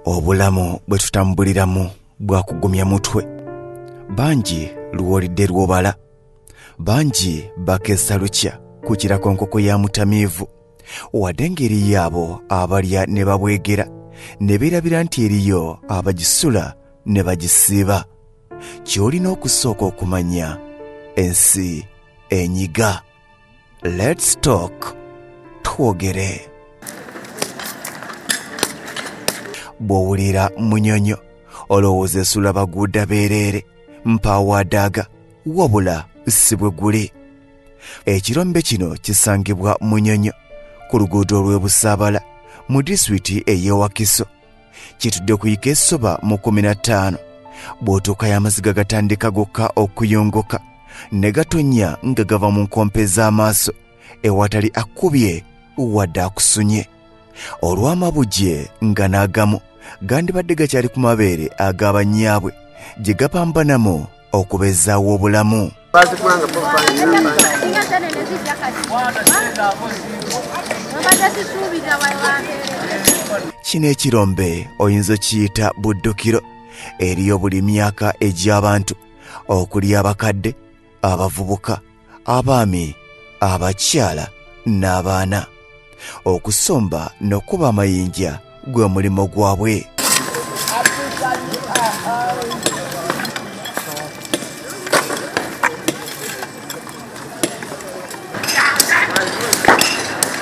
Obulamu bwe tutambuliramu bwakugumya mutwe. Bangi luwolidde lwobala. Bangi bakeesa lukya ku kirakonkoko ya mutamiivu. Wadde ngeri yaabo abalya ne babwegera ne beerabira nti eriyo abagisula ne bagisiiba. Ky'olina okusooka okumanya ensi enyiga. Let's talk. Twogere. Bw'owulira munyonyo olowooza esula baguuda beereere mpaawaadaaga wabula si bwe guli. Ekirombe kino kisangibwa Munyonyo ku luguudo olw'Ebusaabala mu disitulikiti ey'e Wakiso. Kitudde kuyika essoba mu 15 bw'otuuka y'amaziga gatandika gokka okuyongoka ne gatonnya nga gava mu nkompe z'amaaso ewatali akkubye wadde akusunye. Olw'amabujje nga n'agamu gandibadde gakyali ku mabeere ag'abannyaabwe gye gapambanamu okubeezaawo obulamu. Kino ekirombe oyinza okiyita buddukiro eriyo buli myaka egy'abantu okuli abakadde, abavubuka, abaami, abakyala n'abaana. Okusomba n'okuba amayinja gwe mulimo gwabwe.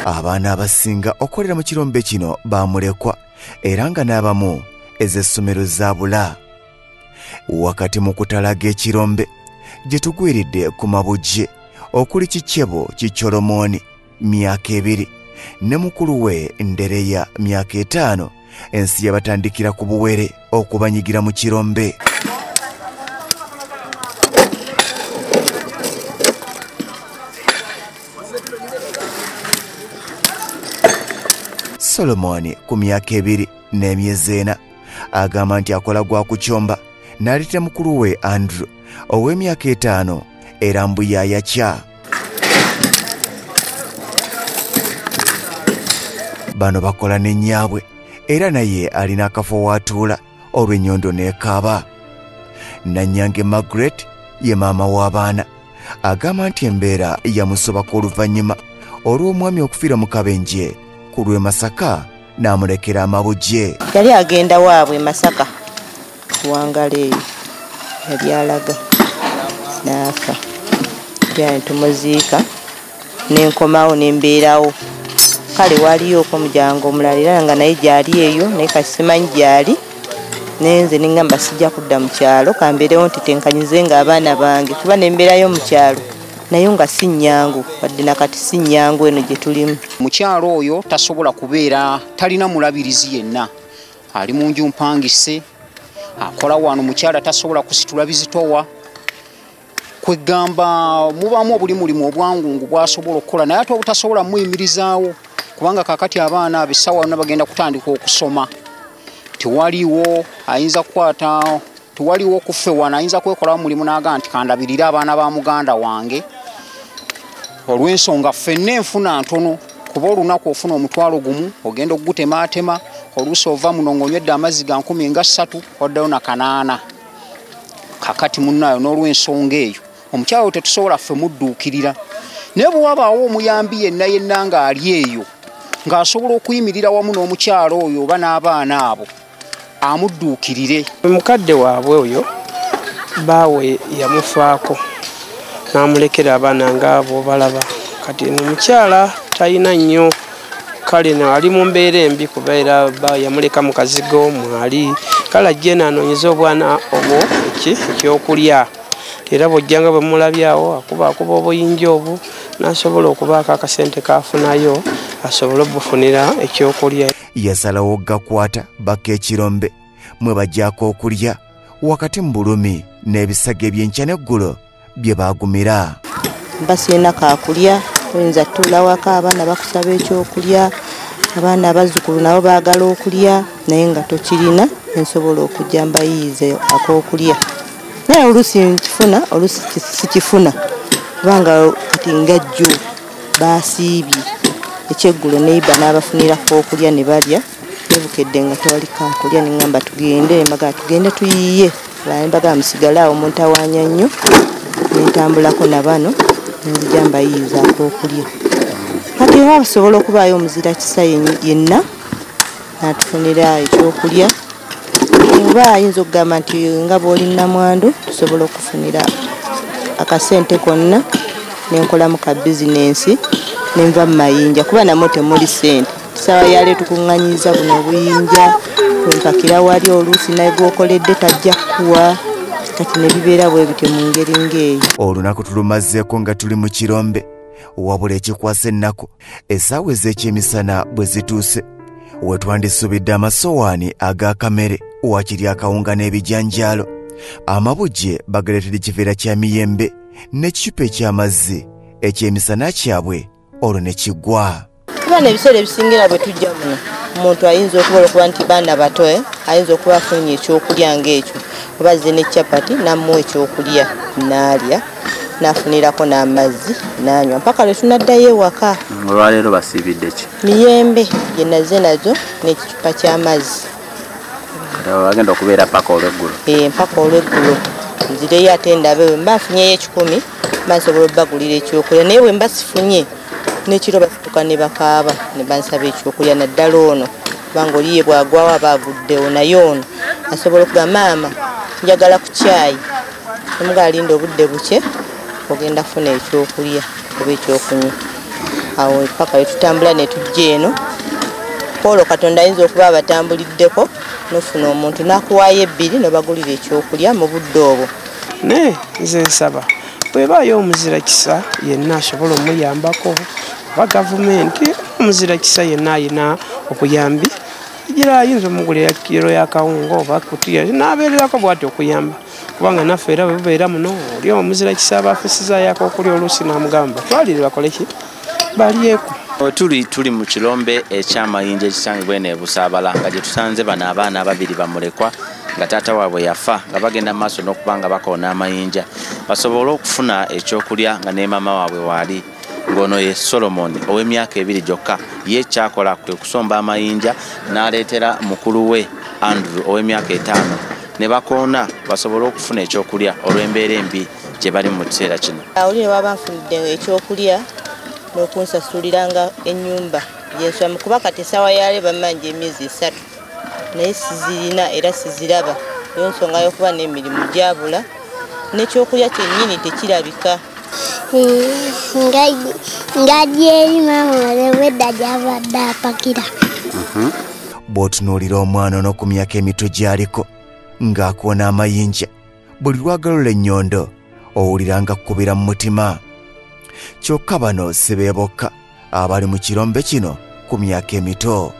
Abaana abasinga okolera mu kirombe kino baamulekwa era nga n'abamu ez'essomero zaabula. Wakati mu kutalaga ekirombe gye tugwiridde ku mabujje okuli Kikyebo Kicholomooni myaka 2 ne mukuluwe Ndereya myaka 5 ensi yabatandikira ku buwere okubanyigira mu kirombe. Solomoni ku myaka 2 n'emyezi 4 agamba nti akola gwa kukyomba n'aleeta mukulu we Andrew ow'emyaka 5 era mbu yaayakya. Bano bakola ne nnyabwe era naye alina akafo w'atuula olw'ennyondo n'ekaaba. Nannyange Margaret ye maama w'abaana agamba nti embeera yamusobako oluvanyuma olw'omwami okufiira mu kabenje ku lw'e Masaka n'amulekera amabujje. Yali agenda waabwe Masaka kuwangala eyo yali alaga n'afa. Yali tumuziika n'enkomawo n'embeerawo. Kale waliyo okumujanga omulala era nga naye gyali eyo naye kasimanyi gyali nenze ningamba sijja kudda mu kyalo kambeerewo nti tenkanyize nga abaana bange kuba n'embeera y'omu kyalo nayo nga si nnyangu wadde nakati si nnyangu eno gye tulimu. Mukyalo oyo tasobola kubeera talina mulabirizi yenna. Ali mu nju mpangise akola wano mukyala tasobola kusitula bizitowa. Kwegamba mubamu obuli mulimu obwangungu bwasobola okukola naye ate obutasobola muyimirizaawo kubanga kakati abaana abisawa na bagenda kutandika okusoma. Tewaliwo ayinza kukwata tewaliwo okufewana ayinza kwekola mulimu n'aga nti kandabirira abaana ba muganda wange olw'ensonga ffenna enfuna ntono kuba olunaku ofuna omutwalo gumu ogenda okugutemaatema oluusi ova muno ng'onywedde amazzi ga 13 oddayo na 8 kakati munnayo n'olw'ensonga eyo omukyalo tetusobola ffe mudduukirira naye bwe wabaawo omuyambi yenna ng'ali eyo ng'asobola okuyimirira wamu n'omukyalo oyo oba n'abaana abo amudduukirire. Mukadde waabwe oyo baawe yamufaako n'amulekera abaana ng'abo balaba kati omukyala talina nnyo kale ali mu mbeera embi kubeera yamuleka mu kazigo mwali kale ajje n'anoonyeza obwana obwo ekyokulya era bw'ojjanga bwe mulabyawo akuba obuyinja obwo n'asobola okubaako akasente kaafunayo asobole obufunira ekyokulya. Yasalawo gakwata baka ekirombe mwe bajjako okulya wakati mu bulumi n'ebisago eby'enkya n'eggulo bye baagumira. Mbasiina kaakulya oyinza tuula waka abaana bakusaba ekyokulya abaana abazzukulu nabo baagala okulya naye nga tokirina ensobola okujja mbayiize ak'okulya naye oluusi nkifuna oluusi sikifuna kubanga kati ngajjo baasiibye ekyeggulo neiba n'abafunirako okulya ne balya nebukedde nga tewali kakulya neŋŋamba tugende mbaga tugende tuyiye mbaga musigale awo muntawanya nnyo nentambulako na bano nenzija mbayiyizaako okulya kati oba basobola okubaayo omuzira kisa yenna natufunira ekyokulya oba ayinza okugamba nti nga bw'oli namwandu tusobola okufunira akasente konna nenkolamu ka bizinensi nenva mu mayinja kuba namwe temuli sente sawa yale tukuŋŋanyiza buno obuyinja wenkakira wali oluusi naye gwokoledde tajja kuwa kati ne bibeera bwe bityo mu ngeri ng'eyo. Olunaku tulumazeeko nga tuli mu kirombe wabula ekikwasa ennaku essaawa ez'ekyemisana bwe zituuse we twandisubidde amasowaani ag'akamere wakiri akawunga n'ebijanjaalo amabujje bagaletedde ekiveera kya miyembe n'ekicupa eky'amazzi ekyemisana kyabwe olwo ne kiggwa. Kubana ebiseera ebisingira bwe tujja muno omuntu ayinza okubola okuba nti baana bato ayinza okuba afunye ekyokulya ng'ekyo oba azze ne capati nammuwa ekyokulya n'alya nafunirako n'amazzi n'anywa mpaka lwe tunaddayo ewaka. Olwaleero basiibidde ki? Miyembe gye nazze nazo n'ekicupa ky'amazzi. Bagenda okubeera paka olweggulo? Mpaka olweggulo nzireyo ate ndabe bwe mba afunyeyo 10 bansobola obbagulira ekyokulya naye bwe mba sifunye n'ekiro basituka ne bakaaba ne bansaba ekyokulya naddala ono kubanga oliye bwagwawo aba avuddewo naye ono asobola okugamba maama njagala ku caayi omuga alinda obudde buke ogenda kufuna ekyokulya oba ekyokunywa awo paka we tutambula ne tujja eno olwo Katonda ayinza okuba abatambuliddeko nofuna omuntu nakuwaayo 2 nobagulira ekyokulya mu budde obwo. Ne nze nsaba bwebaayo omuzira kisa yenna asobola omuyambako oba gavumenti omuzira kisa yenna ayina okuyambi gira ayinza omugulira kiro yakawunga oba kutiya n'abeererako bw'ati okuyamba kubanga naffe era bwe bubeera muno oli omuzira kisa abaafisizayo ak'okulya oluusi n'amugamba twalire bakoleki balyeko. Tuli mu kirombe ekyamayinja ekisangibwa eno e Busaabala nga gye tusanze bano abaana ababiri bamulekwa nga taata waabwe yafa nga bagenda mu maaso n'okuba nga bakoona amayinja basobole okufuna ekyokulya nga ne maama waabwe waali ng'ono ye Solomon ow'emyaka 2 gyokka ye kyakola kwe kusomba amayinja n'aleetera mukuluwe Andrew ow'emyaka 5 ne bakoona basobole okufuna ekyokulya olw'embeera embi gye bali mu kiseera kino. Oli ne baba nfunidde ekyokulya n'okunsasuliranga ennyumba yensoma kuba kati essaawa yale bamanja emyezi 3 naye sizirina era siziraba eyo nsonga y'okuba n'emirimu gyabula n'ekyokulya kyennyini tekirabika. Ngadyeri maama walewedda gy'abadde apakira. Bw'otunuulira omwana ono ku myaka emito gy'aliko ng'akoona amayinja buli lwagalula ennyondo owulira nga kkubira mu mutima. Kyokka bano si be bokka abali mu kirombe kino ku myaka emito.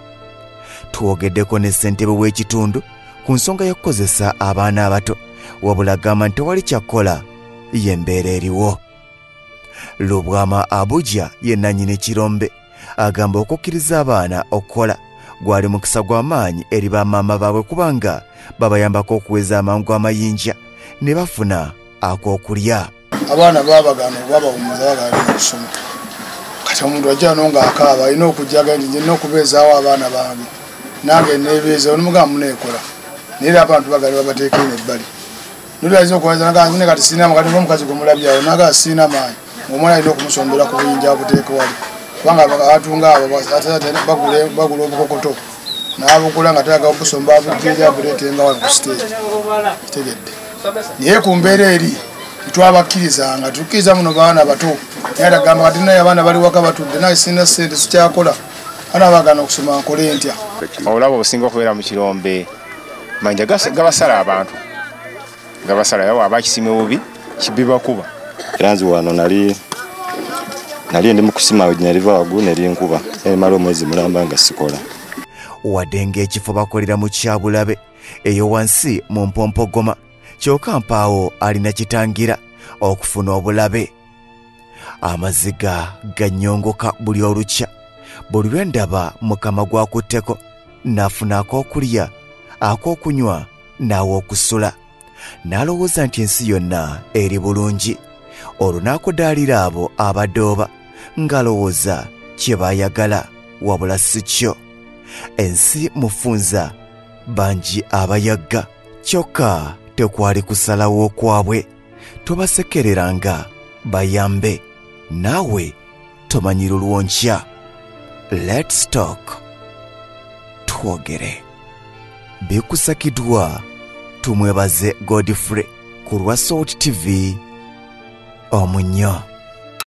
Twogeddeko ne ssentebe w'ekitundu ku nsonga y'okukozesa abaana abato wabula agamba nti tewali kyakkola y'embeera eriwo. Lubwama Abuja ye nannyini kirombe agamba okukkiriza abaana okukola gwali mukisa gw'amaanyi eri bamaama baabwe kubanga babayambako okuweza amangu amayinja ne bafuna ak'okulya. Abaana babagana babawumuza bagala okusoma kati omuntu ajja nonga akaaba alina okujjaga nti n'okubeezaawo abaana bange nange neebeeza onomugamba muneekola naye abantu bagala babateekere ebbali nolwayiza okuwaza nagane kati siina makati ng'omukazi gwe mulabyawo naga siina maanyi omwana alina okumusombera ku buyinja buteeke wali kubanga abatunga abo bagula obukokoto n'abugula nga talaga okusomba abugirya buleetenga wali ku siteegi kitegedde naye ku mbeera eri twabakkirizanga tukkiriza muno baana bato naye agamba kati naye abaana bali waka batudde naye sina ssente sikyakola ana bagana okusoma nkole ntya. Olaba obusinga okubeera mu kirombe manja gabasala abantu gabasala yawo abakisime bubi kibibakuba era nzi wano nali ndi mu kusima ne liva waggulu ne linkuba mala omwezi mulamba nga sikola. Wadde ng'ekifo bakolera mu kyabulabe eyo wansi mu Mpompogoma kyokka mpaawo alina kitangira okufuna obulabe. Amaziga gannyongoka buli olukya buli lwe ndaba mukama gwakutteko n'afuna ak'okulya ak'okunywa n'aw'okusula n'alowooza nti ensi yonna eri bulungi olwo n'akudaalira abo abadde oba ng'alowooza kye baayagala wabula si kyo ensi mufunza bangi abayagga kyokka tekwali kusalawo kwabwe tobasekereranga bayambe naawe tomanyira olwonkya. Let's talk twogere. Bikusakidwa tumwebaze Godfrey ku lwa Salt TV Omunyo.